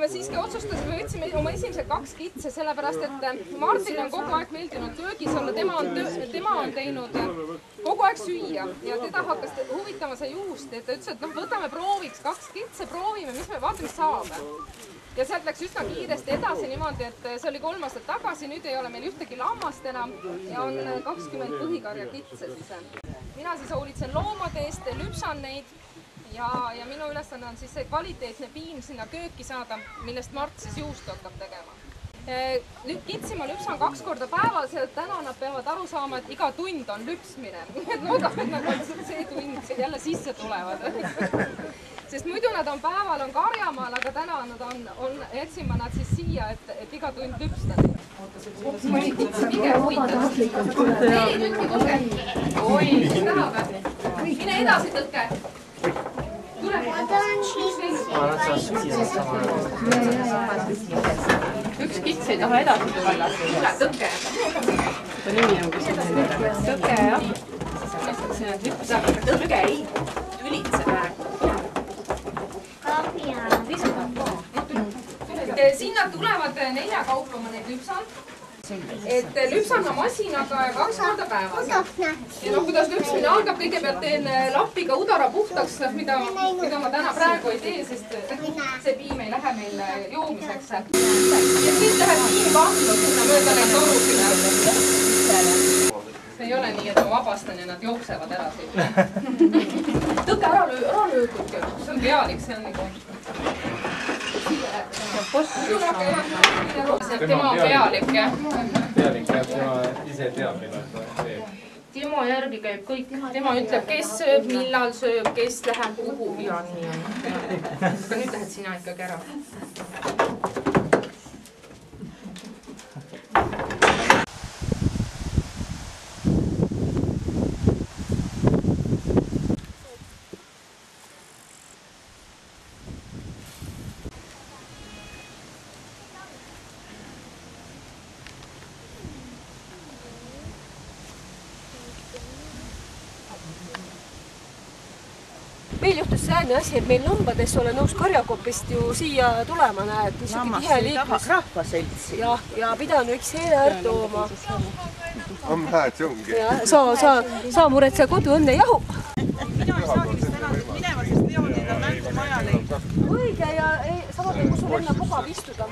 me siiski otsustasime, võtsime oma esimesed 2 kitse, sellepärast et Martin on kogu aeg meeldinud köögis olla, tema on teinud kogu aeg süüa ja teda hakkas huvitama see juust, et ta ütles, et võtame prooviks 2 kitse, proovime, vaatame, mis saame. Ja sealt läks üsna kiiresti edasi niimoodi, et see oli 3 aastat tagasi, nüüd ei ole meil ühtegi lammast enam ja on 20 põhikarja kitse siis. Mina siis hoolitsen loomade eest, lüpsan neid ja minu ülesanne on siis see kvaliteetne piim sinna kööki saada, millest Mart siis juust hakkab tegema. Kitsi ma lüpsan 2 korda päevas ja täna nad peavad aru saama, et iga tund on lüpsmine. Loodame, et nad see tund jälle sisse tulevad. Sest muidu nad on päeval karjamaal, aga täna jätsin ma nad siis siia, et iga tund lüpsta. Mõni kitsi pigem huvitav. 4 tükki tõke. Oi, mis tahab? Mine edasi tõke. Üks kits ei taha edasi tulla. Tule, tõke. Ta nimi on küsimus. Tõke, jah. Tõke ei tülitse praegu. Sinna tulevad 4 kaupa ma neid lüpsan. Et lüpsan ma masinaga 2 korda päevas. Ja kuidas lüpsmine algab, kõigepealt teen lappiga udara puhtaks, mida ma täna praegu ei tee, sest see piim ei lähe meil joomiseks. Ja siis läheb piim kahlu sinna mööda neid torusina. See ei ole nii, et ma vabastan ja nad jooksevad ära siin. Tõkke ära löödud, see on pealik, see on nagu... Tema on pealik, jah. Pealik, jah, tema ise teab, millal Timo järgi käib kõik. Tema ütleb, kes sööb, millal sööb, kes läheb kuhu ja nii on. Aga nüüd lähed sina ikkagi ära. Meil juhtus sääne asi, et meil lambades olen nõus karjakopist ju siia tulema, näed. Rahvaseltsi. Ja pidan üks heer tooma. On hääd, see ongi. Saa muretse kodu õnne jahu. Minu ei saagi vist enam minema, sest Leonid on mängumajale. Õige ja samal kui sul enne pugav istuda.